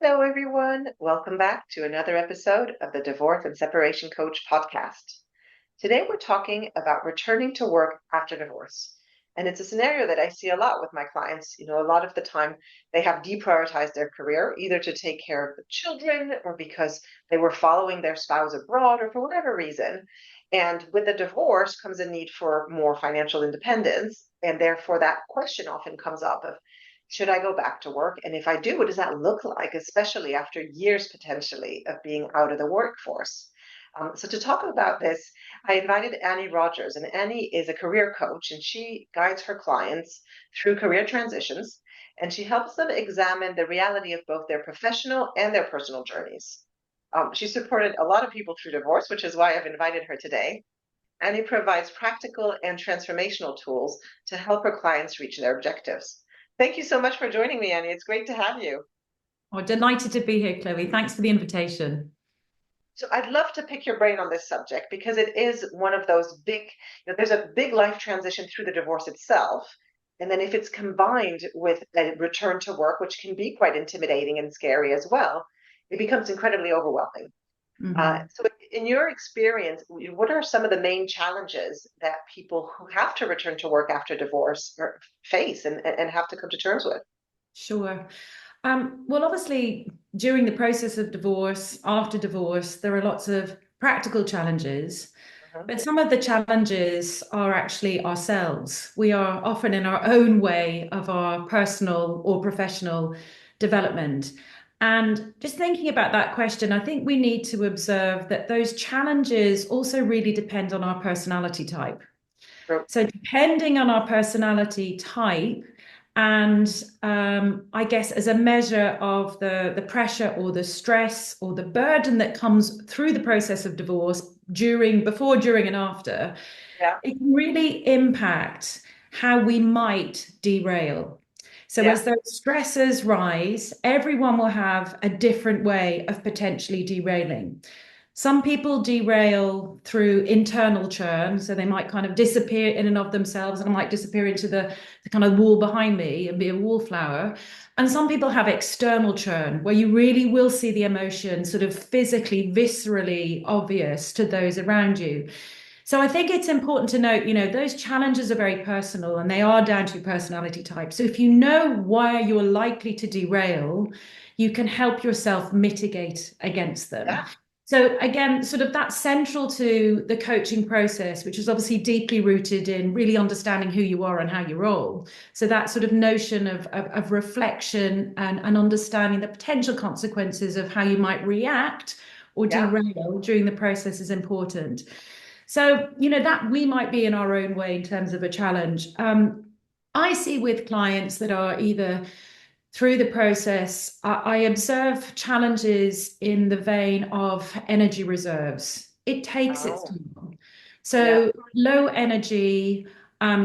Hello, everyone. Welcome back to another episode of the Divorce and Separation Coach podcast. Today, we're talking about returning to work after divorce. And it's a scenario that I see a lot with my clients. A lot of the time they have deprioritized their career, either to take care of the children or because they were following their spouse abroad or for whatever reason. And with a divorce comes a need for more financial independence. And therefore, that question often comes up of, should I go back to work? And if I do, what does that look like, especially after years potentially of being out of the workforce? So to talk about this, I invited Annie Rodgers, and Annie is a career coach, and she guides her clients through career transitions, and she helps them examine the reality of both their professional and their personal journeys. She supported a lot of people through divorce, which is why I've invited her today. Annie provides practical and transformational tools to help her clients reach their objectives. Thank you so much for joining me, Annie. It's great to have you. Oh, delighted to be here, Chloe. Thanks for the invitation. So I'd love to pick your brain on this subject because it is one of those big, there's a big life transition through the divorce itself. And then if it's combined with a return to work, which can be quite intimidating and scary as well, it becomes incredibly overwhelming. So in your experience, what are some of the main challenges that people who have to return to work after divorce face and have to come to terms with? Sure. Well, obviously, during the process of divorce, after divorce, there are lots of practical challenges, Mhm. but some of the challenges are actually ourselves. We are often in our own way of our personal or professional development. And just thinking about that question, I think we need to observe that those challenges also really depend on our personality type. True. So, depending on our personality type, and I guess as a measure of the pressure or the stress or the burden that comes through the process of divorce before, during, and after, Yeah. it can really impact how we might derail. So, Yeah. as those stressors rise, everyone will have a different way of potentially derailing. Some people derail through internal churn, so they might kind of disappear in and of themselves, and I might disappear into the kind of wall behind me and be a wallflower. And some people have external churn, where you really will see the emotion sort of physically, viscerally obvious to those around you. So I think it's important to note, those challenges are very personal and they are down to your personality type. So if you know why you're likely to derail, you can help yourself mitigate against them. Yeah. So again, sort of that's central to the coaching process, which is obviously deeply rooted in really understanding who you are and how you roll. So that sort of notion of reflection and understanding the potential consequences of how you might react or Yeah. derail during the process is important. So, that we might be in our own way in terms of a challenge. I see with clients that are either through the process, I observe challenges in the vein of energy reserves. It takes its Oh, toll. yeah. So, low energy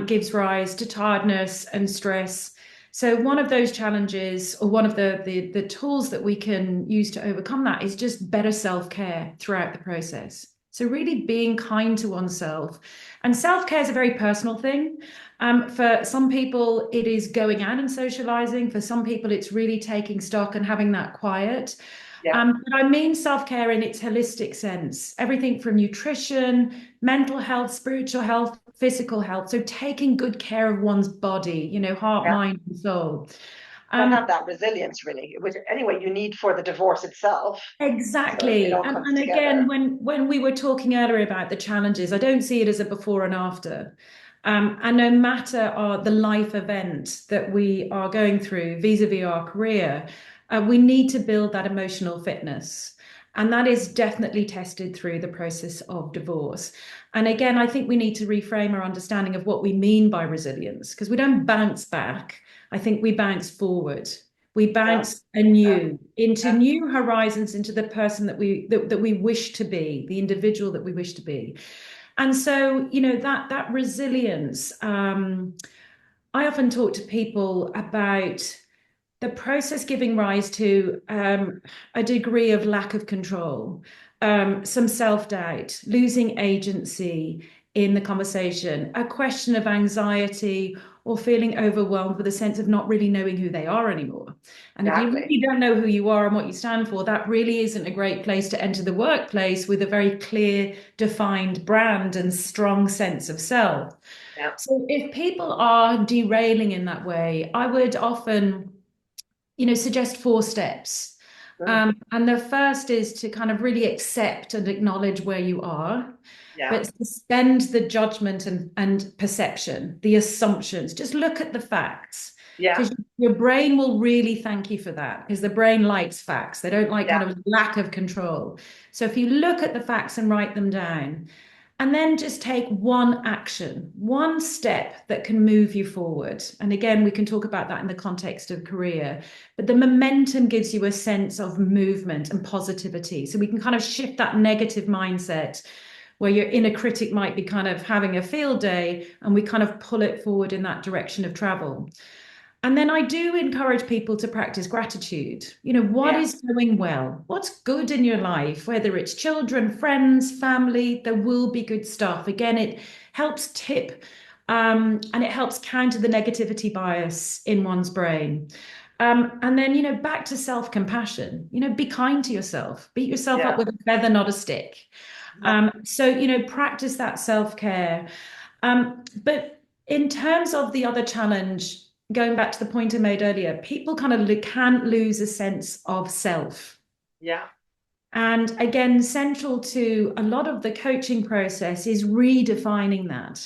gives rise to tiredness and stress. So, one of those challenges, or one of the tools that we can use to overcome that, is just better self-care throughout the process. So, really being kind to oneself. And self-care is a very personal thing. For some people, it is going out and socializing. For some people, it's really taking stock and having that quiet. Yeah. But I mean self-care in its holistic sense, everything from nutrition, mental health, spiritual health, physical health. So taking good care of one's body, heart, Yeah. mind, and soul. To have Um, that resilience, really, which anyway you need for the divorce itself. So it exactly. all And, comes and again, together. when we were talking earlier about the challenges, I don't see it as a before and after. And no matter the life event that we are going through vis-a-vis our career, we need to build that emotional fitness. And that is definitely tested through the process of divorce. And again, I think we need to reframe our understanding of what we mean by resilience, because we don't bounce back. I think we bounce forward. We Yeah. bounce Yeah. anew into Yeah. new horizons, into the person that we wish to be, the individual that we wish to be. And so, that resilience, I often talk to people about the process giving rise to a degree of lack of control, some self-doubt, losing agency in the conversation, a question of anxiety or feeling overwhelmed with a sense of not really knowing who they are anymore. And if you Exactly. really don't know who you are and what you stand for, that really isn't a great place to enter the workplace with a very clear, defined brand and strong sense of self. Yeah. So if people are derailing in that way, I would often, suggest four steps. Mm. And the first is to kind of really accept and acknowledge where you are, Yeah. but suspend the judgment and perception, the assumptions. Just look at the facts, Yeah. because your brain will really thank you for that, because the brain likes facts. They don't like Yeah. kind of lack of control. So if you look at the facts and write them down, and then just take one action, one step that can move you forward. And again, we can talk about that in the context of career, but the momentum gives you a sense of movement and positivity. So we can kind of shift that negative mindset where your inner critic might be kind of having a field day, and we kind of pull it forward in that direction of travel. And then I do encourage people to practice gratitude. What Yeah. is going well? What's good in your life? Whether it's children, friends, family, there will be good stuff. Again, it helps tip and it helps counter the negativity bias in one's brain. And then, back to self-compassion. Be kind to yourself. Beat yourself up Yeah. with a feather, not a stick. Yeah. So, practice that self-care. But in terms of the other challenge, going back to the point I made earlier, people kind of can lose a sense of self. Yeah. And again, central to a lot of the coaching process is redefining that.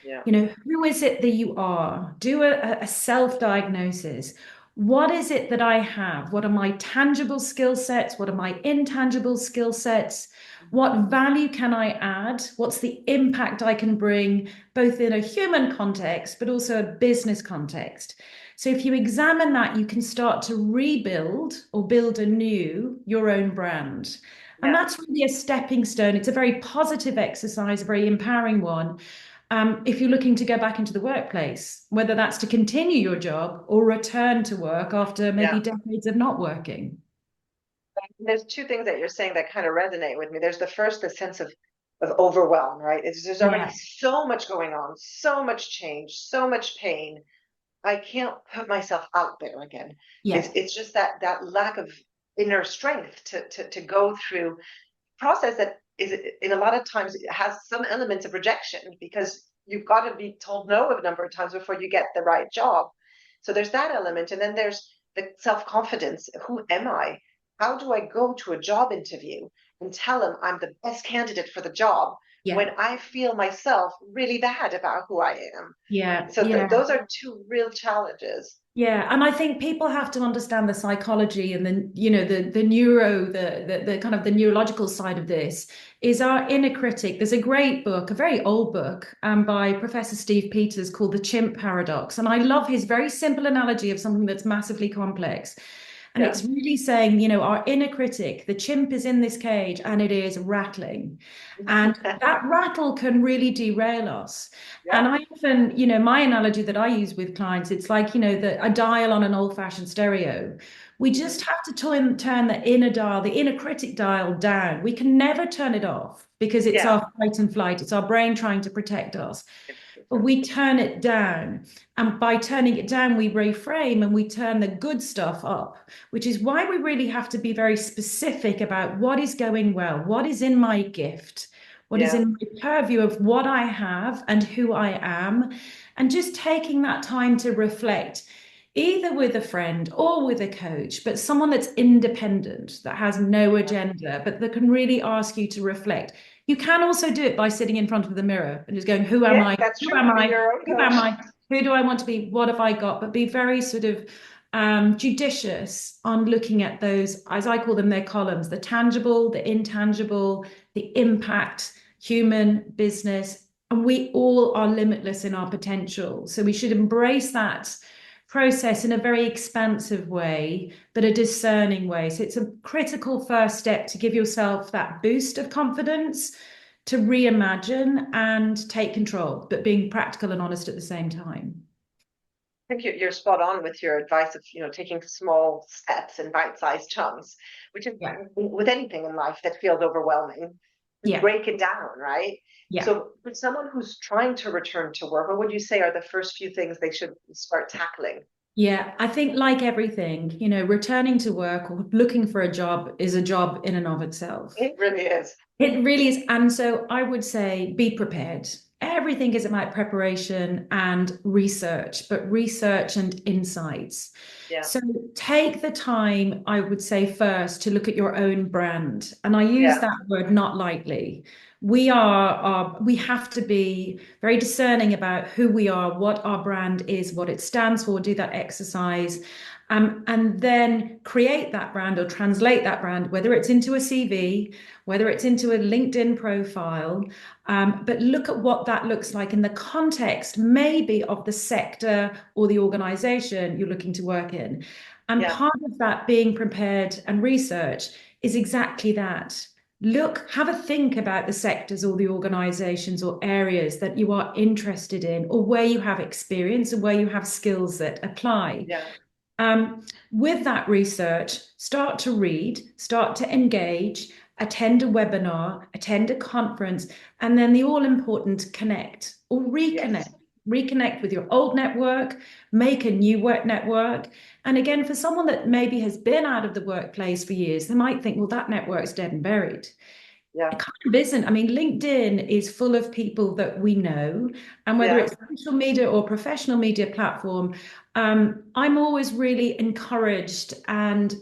Yeah. Who is it that you are? Do a self-diagnosis. What is it that I have? What are my tangible skill sets? What are my intangible skill sets? What value can I add? What's the impact I can bring, both in a human context, but also a business context? So if you examine that, you can start to rebuild or build anew your own brand. And Yeah. that's really a stepping stone. It's a very positive exercise, a very empowering one, if you're looking to go back into the workplace, whether that's to continue your job or return to work after maybe Yeah. decades of not working. There's two things that you're saying that kind of resonate with me. There's the first, the sense of overwhelm, right? There's already Yeah, so much going on, so much change, so much pain. I can't put myself out there again. It's yeah, it's just that lack of inner strength to go through process that is, in a lot of times, it has some elements of rejection, because you've got to be told no a number of times before you get the right job. So there's that element, and then there's the self-confidence. Who am I? How do I go to a job interview and tell them I'm the best candidate for the job when yeah, I feel myself really bad about who I am? yeah, So yeah. those are two real challenges. Yeah, and I think people have to understand the psychology and the kind of the neurological side of this is our inner critic. There's a great book, a very old book, by Professor Steve Peters called The Chimp Paradox. And I love his very simple analogy of something that's massively complex. And Yeah. it's really saying, our inner critic, the chimp is in this cage and it is rattling. And that rattle can really derail us. Yeah. And I often, my analogy that I use with clients, it's like, a dial on an old-fashioned stereo. We just have to turn the inner dial, the inner critic dial down. We can never turn it off because it's Yeah. our fight and flight. It's our brain trying to protect us. But we turn it down. And by turning it down, we reframe and we turn the good stuff up, which is why we really have to be very specific about what is going well, what is in my gift, what is Yeah. in my purview of what I have and who I am, and just taking that time to reflect, either with a friend or with a coach, but someone that's independent, that has no Yeah. agenda, but that can really ask you to reflect. You can also do it by sitting in front of the mirror and just going, who am Yeah, I? that's Who true. am Be I? your own Who am coach. I? Who do I want to be? What have I got? But be very sort of judicious on looking at those, as I call them, their columns, the tangible, the intangible, the impact, human, business. And we all are limitless in our potential. So we should embrace that process in a very expansive way, but a discerning way. So it's a critical first step to give yourself that boost of confidence, to reimagine and take control, but being practical and honest at the same time. I think you're spot on with your advice of, taking small steps and bite-sized chunks, which is Yeah. with anything in life that feels overwhelming. Yeah. break it down, right? Yeah. So for someone who's trying to return to work, what would you say are the first few things they should start tackling? Yeah, I think like everything, returning to work or looking for a job is a job in and of itself. It really is. It really is. And so I would say be prepared. Everything is about preparation and research, but research and insights. Yeah, So take the time, I would say, first to look at your own brand. And I use yeah, that word not lightly. We have to be very discerning about who we are, what our brand is, what it stands for, do that exercise, and then create that brand or translate that brand, whether it's into a CV, whether it's into a LinkedIn profile, but look at what that looks like in the context, maybe of the sector or the organization you're looking to work in. And yeah, part of that being prepared and research is exactly that. Look, have a think about the sectors or the organizations or areas that you are interested in, or where you have experience or where you have skills that apply. yeah, With that research, start to read, start to engage, attend a webinar, attend a conference, and then the all important connect or reconnect. yes, Reconnect with your old network, make a new work network. And again, for someone that maybe has been out of the workplace for years, they might think, well, that network's dead and buried. yeah, It kind of isn't. I mean, LinkedIn is full of people that we know, and whether yeah, it's social media or professional media platform, I'm always really encouraged and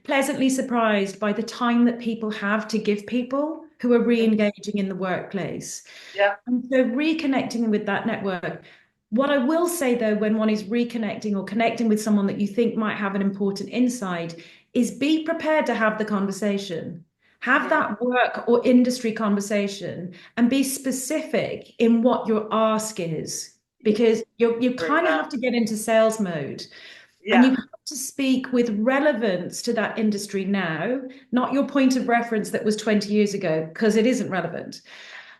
pleasantly surprised by the time that people have to give people who are mhm, re-engaging in the workplace. yeah, And so reconnecting with that network. What I will say though, when one is reconnecting or connecting with someone that you think might have an important insight, is be prepared to have the conversation. Have mhm, that work or industry conversation and be specific in what your ask is, because you very kind of have well. to get into sales mode and you Yeah, have to speak with relevance to that industry now, not your point of reference that was 20 years ago, because it isn't relevant.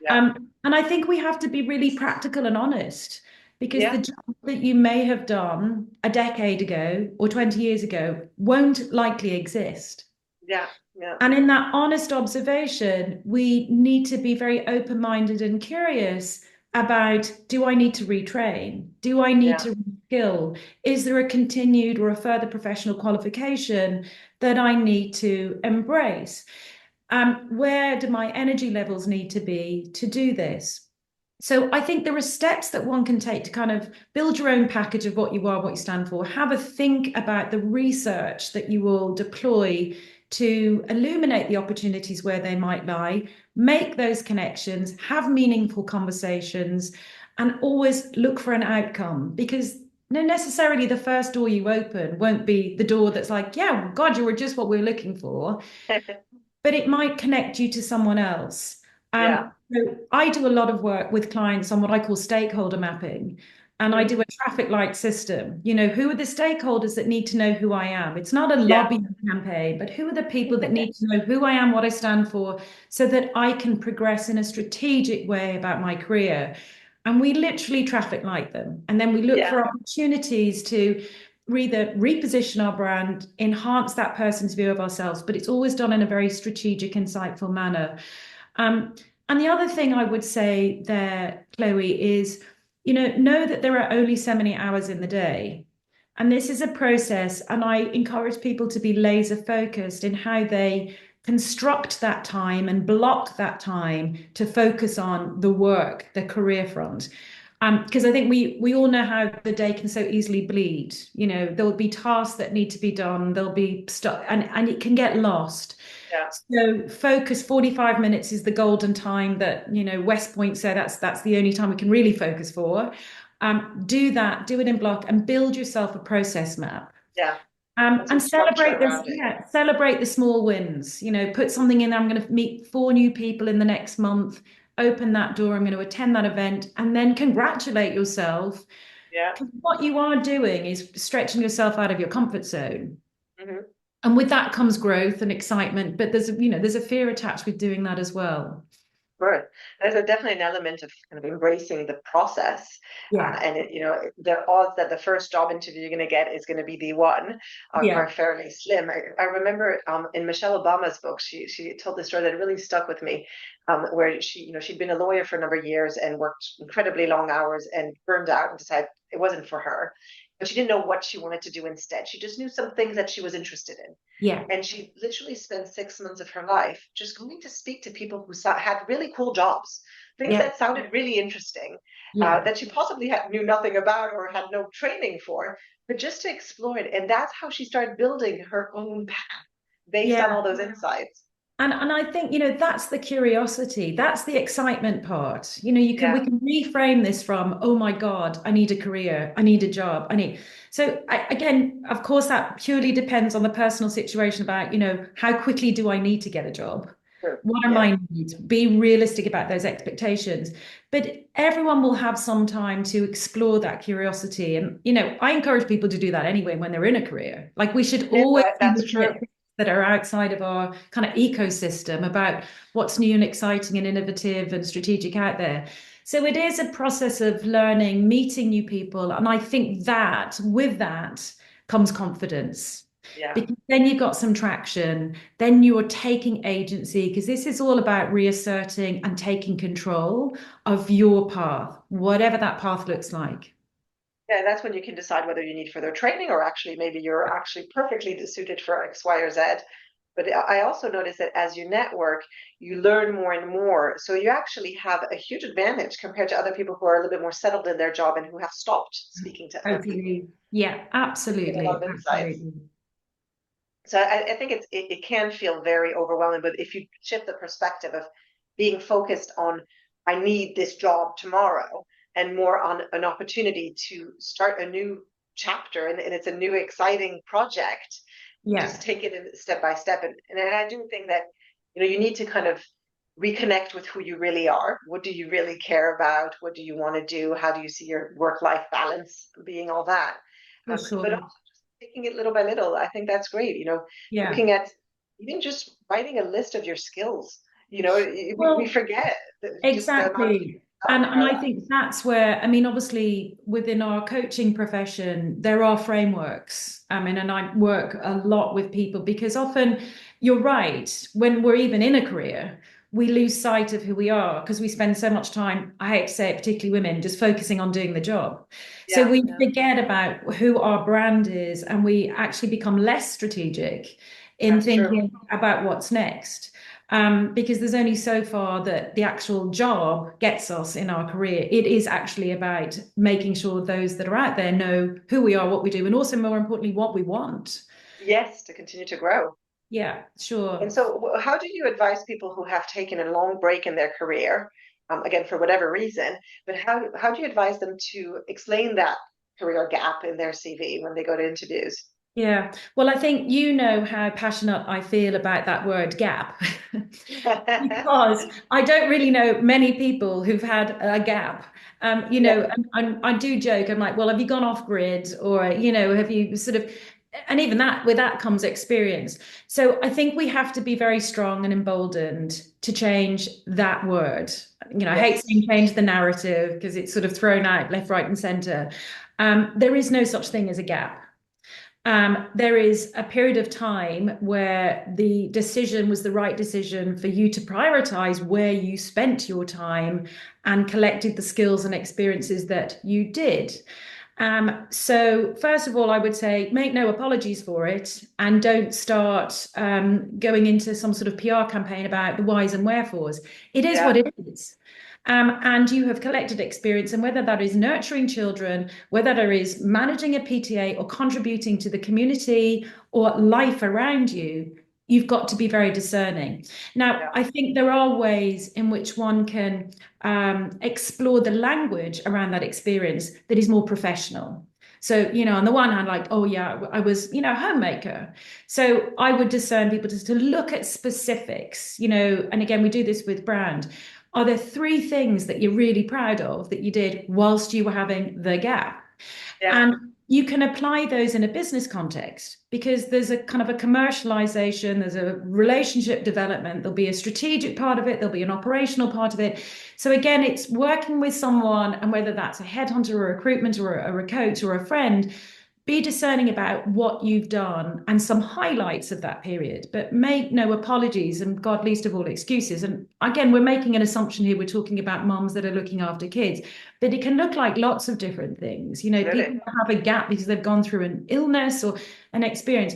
yeah, And I think we have to be really practical and honest because the yeah, job that you may have done a decade ago or 20 years ago won't likely exist. yeah, yeah, And in that honest observation, we need to be very open-minded and curious about, do I need to retrain? Do I need yeah, to reskill? Is there a continued or a further professional qualification that I need to embrace? Where do my energy levels need to be to do this? So I think there are steps that one can take to kind of build your own package of what you are, what you stand for. Have a think about the research that you will deploy to illuminate the opportunities where they might lie, make those connections, have meaningful conversations, and always look for an outcome because no necessarily the first door you open won't be the door that's like, yeah, God, you were just what we're looking for, but it might connect you to someone else. yeah, So I do a lot of work with clients on what I call stakeholder mapping. And I mhm, do a traffic light system. Who are the stakeholders that need to know who I am? It's not a yeah, lobbying campaign, but who are the people that need to know who I am, what I stand for, so that I can progress in a strategic way about my career. And we literally traffic light them. And then we look yeah, for opportunities to either reposition our brand, enhance that person's view of ourselves, but it's always done in a very strategic, insightful manner. Um, and the other thing I would say there, Chloe, is, know that there are only so many hours in the day. And this is a process, and I encourage people to be laser focused in how they construct that time and block that time to focus on the work, the career front. Because I think we all know how the day can so easily bleed. There'll be tasks that need to be done, there'll be stuff, and it can get lost. yeah, So focus 45 minutes is the golden time that, West Point said that's the only time we can really focus for. Do that, do it in block and build yourself a process map. yeah. And some And structure celebrate this, around it. yeah, celebrate the small wins. Put something in there. I'm going to meet 4 new people in the next month. Open that door. I'm going to attend that event, and then congratulate yourself. Yeah, Because what you are doing is stretching yourself out of your comfort zone, mhm. and with that comes growth and excitement. But there's a fear attached with doing that as well. Sure. There's definitely an element of kind of embracing the process, Yeah, and the odds that the first job interview you're going to get is going to be the one are yeah, fairly slim. I remember in Michelle Obama's book, she told this story that really stuck with me. where she'd been a lawyer for a number of years and worked incredibly long hours and burned out and decided it wasn't for her. But she didn't know what she wanted to do instead. She just knew some things that she was interested in. Yeah. And she literally spent 6 months of her life just going to speak to people who had really cool jobs, things Yeah. that sounded really interesting, Yeah. that she possibly knew nothing about or had no training for, but just to explore it. And that's how she started building her own path based on Yeah. all those insights. And I think, that's the curiosity, that's the excitement part. We Yeah, can reframe this from, oh my God, I need a career, I need a job, again, of course, that purely depends on the personal situation about, how quickly do I need to get a job? true. What are Yeah, my needs? Be realistic about those expectations. But everyone will have some time to explore that curiosity. And, I encourage people to do that anyway when they're in a career. Like we should always be that's looking at true. things that are outside of our kind of ecosystem about what's new and exciting and innovative and strategic out there. So it is a process of learning, meeting new people. And I think that with that comes confidence Yeah. because then you've got some traction, then you're taking agency, because this is all about reasserting and taking control of your path, whatever that path looks like. Yeah, that's when you can decide whether you need further training or actually maybe you're actually perfectly suited for X, Y, or Z. But I also notice that as you network, you learn more and more. So you actually have a huge advantage compared to other people who are a little bit more settled in their job and who have stopped speaking to other people. Totally. Yeah, You get a lot absolutely. of insights. Absolutely. So I think it can feel very overwhelming, but if you shift the perspective of being focused on, I need this job tomorrow, and more on an opportunity to start a new chapter, and it's a new exciting project, just Yeah, take it step by step. And I do think that, you need to kind of reconnect with who you really are. What do you really care about? What do you want to do? How do you see your work-life balance being, all that? for But sure. also just taking it little by little. I think that's great. Yeah. Looking at even just writing a list of your skills. We Well, forget just the amount of exactly. stuff in And our I life. think that's where, I mean, obviously within our coaching profession, there are frameworks. I mean, and I work a lot with people because often you're right, when we're even in a career, we lose sight of who we are because we spend so much time, I hate to say it, particularly women, just focusing on doing the job. So Yeah, we yeah, forget about who our brand is and we actually become less strategic in that's true. thinking about what's next. Because there's only so far that the actual job gets us in our career. It is actually about making sure those that are out there know who we are, what we do, and also more importantly, what we want. Yes, to continue to grow. Yeah, And sure. so, how do you advise people who have taken a long break in their career, again, for whatever reason, but how do you advise them to explain that career gap in their CV when they go to interviews? Yeah. Well, I think you know how passionate I feel about that word gap. Because I don't really know many people who've had a gap. Yeah, And I do joke. I'm like, well, have you gone off grid, or have you sort of, and even that with that comes experience. So I think we have to be very strong and emboldened to change that word. I hate yes, saying change the narrative because it's sort of thrown out left, right, and center. There is no such thing as a gap. There is a period of time where the decision was the right decision for you to prioritize where you spent your time and collected the skills and experiences that you did. So, first of all, I would say make no apologies for it and don't start going into some sort of PR campaign about the whys and wherefores. It is what yeah, it is. And you have collected experience, and whether that is nurturing children, whether that is managing a PTA or contributing to the community or life around you, you've got to be very discerning. Now, yeah, I think there are ways in which one can explore the language around that experience that is more professional. So, on the one hand, like, oh, yeah, I was, a homemaker. So I would discern people just to look at specifics, and again, we do this with brand. Are there three things that you're really proud of that you did whilst you were having the gap? yeah, And you can apply those in a business context because there's a kind of a commercialization, there's a relationship development, there'll be a strategic part of it, there'll be an operational part of it. So again, it's working with someone, and whether that's a headhunter or a recruitment or a coach or a friend, be discerning about what you've done and some highlights of that period, but make no apologies and God least of all excuses. And again, we're making an assumption here. We're talking about moms that are looking after kids, but it can look like lots of different things. People Absolutely. have a gap because they've gone through an illness or an experience.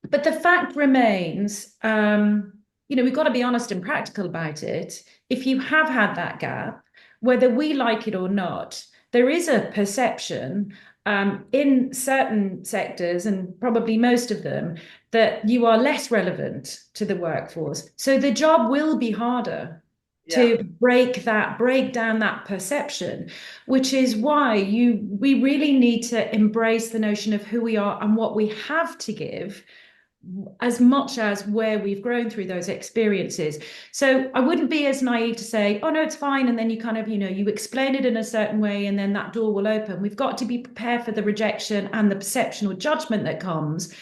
But the fact remains, we've got to be honest and practical about it. If you have had that gap, whether we like it or not, there is a perception in certain sectors, and probably most of them, that you are less relevant to the workforce. So the job will be harder Yeah. to break down that perception, which is why we really need to embrace the notion of who we are and what we have to give as much as where we've grown through those experiences. So I wouldn't be as naive to say, oh no, it's fine. And then you kind of, you explain it in a certain way and then that door will open. We've got to be prepared for the rejection and the perception or judgment that comes,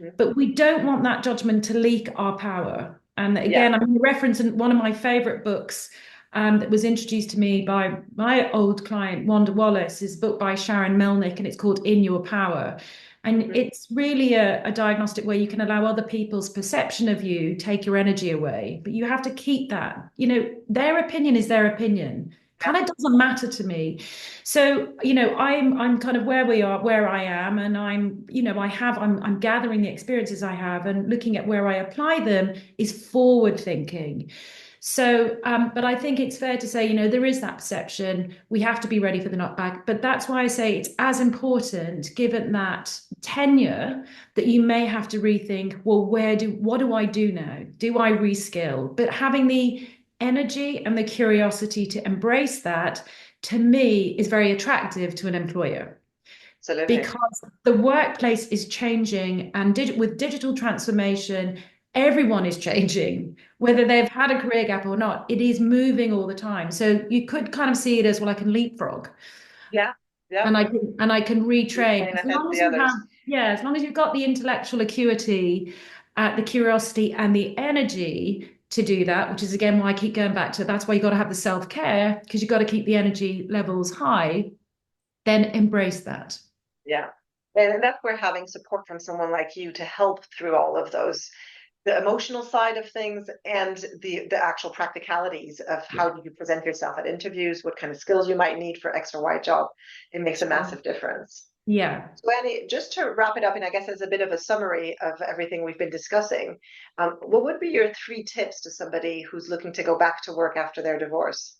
Mhm. but we don't want that judgment to leak our power. And Yeah. again, I'm referencing one of my favorite books that was introduced to me by my old client, Wanda Wallace, is a book by Sharon Melnick, and it's called In Your Power. And Mhm. it's really a diagnostic where you can allow other people's perception of you take your energy away, but you have to keep that. Their opinion is their opinion. Yeah. Kind of doesn't matter to me. So, I'm kind of where we are, where I am, and I'm gathering the experiences I have and looking at where I apply them is forward thinking. So, but I think it's fair to say, there is that perception. We have to be ready for the knockback. But that's why I say it's as important, given that tenure, that you may have to rethink, well, what do I do now? Do I reskill? But having the energy and the curiosity to embrace that, to me, is very attractive to an employer Absolutely. because the workplace is changing and with digital transformation, everyone is changing, whether they've had a career gap or not. It is moving all the time. So you could kind of see it as, well, I can leapfrog Yeah. Yeah. and I can You're retrain staying as ahead of long as the you have, others. yeah, as long as you've got the intellectual acuity, the curiosity and the energy to do that, which is again why I keep going back to that's why you got to have the self-care because you've got to keep the energy levels high, then embrace that. Yeah. And that's where having support from someone like you to help through all of those, the emotional side of things and the actual practicalities of how do you present yourself at interviews, what kind of skills you might need for X or Y job, it makes a Sure. massive difference. Yeah. So Annie, just to wrap it up, and I guess as a bit of a summary of everything we've been discussing, what would be your three tips to somebody who's looking to go back to work after their divorce?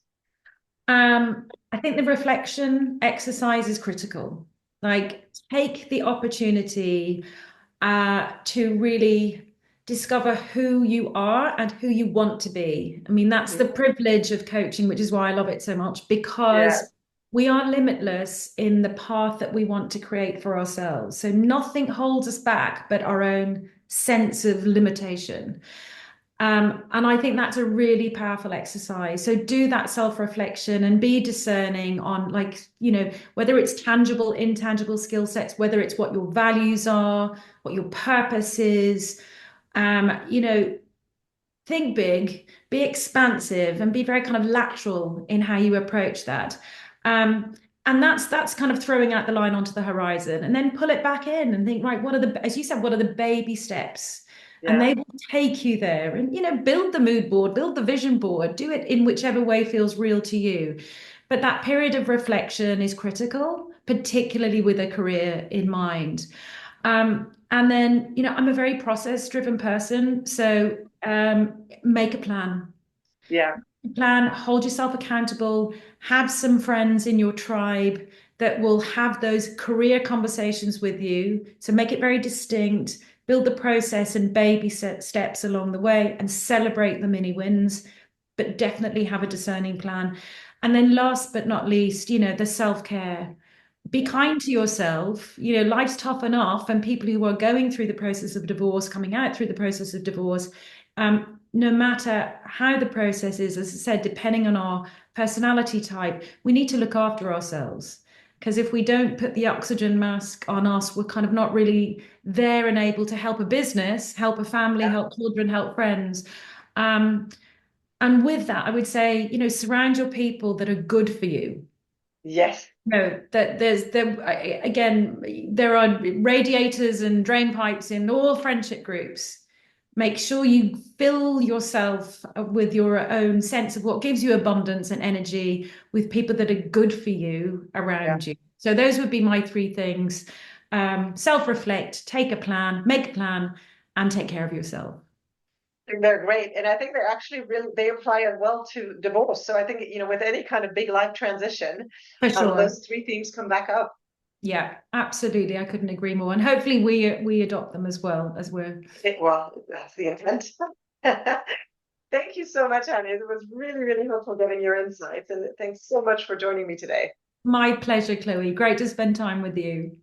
I think the reflection exercise is critical. Like, take the opportunity to really discover who you are and who you want to be. I mean, that's the Mhm. privilege of coaching, which is why I love it so much, Yeah, because we are limitless in the path that we want to create for ourselves. So nothing holds us back but our own sense of limitation. And I think that's a really powerful exercise. So do that self-reflection and be discerning on, like, whether it's tangible, intangible skill sets, whether it's what your values are, what your purpose is. Um, you know, think big, be expansive, and be very kind of lateral in how you approach that. Um, and that's kind of throwing out the line onto the horizon, and then pull it back in and think, right, what are the, as you said, what are the baby steps? And yeah, they will take you there, and build the mood board, build the vision board, do it in whichever way feels real to you. But that period of reflection is critical, particularly with a career in mind. And then, I'm a very process driven person. So make a plan. yeah, Plan, hold yourself accountable, have some friends in your tribe that will have those career conversations with you. So make it very distinct, build the process and baby steps along the way and celebrate the mini wins, but definitely have a discerning plan. And then last but not least, the self-care. Be yeah, kind to yourself. Life's tough enough, and people who are going through the process of divorce, coming out through the process of divorce, no matter how the process is, as I said, depending on our personality type, we need to look after ourselves. Because if we don't put the oxygen mask on us, we're kind of not really there and able to help a business, help a family, yeah, help children, help friends. Um, and with that, I would say, surround your people that are good for you. Yes. No, that again, there are radiators and drain pipes in all friendship groups. Make sure you fill yourself with your own sense of what gives you abundance and energy with people that are good for you Yeah. around you. So those would be my three things. Self-reflect, take a plan, make a plan, and take care of yourself. They're great. And I think they're actually really, they apply as well to divorce. So I think, with any kind of big life transition, For sure. those three themes come back up. Yeah, absolutely. I couldn't agree more. And hopefully we adopt them as well as we're Well, that's the intent. Thank you so much, Annie. It was really, really helpful getting your insights. And thanks so much for joining me today. my pleasure, Chloe. Great to spend time with you.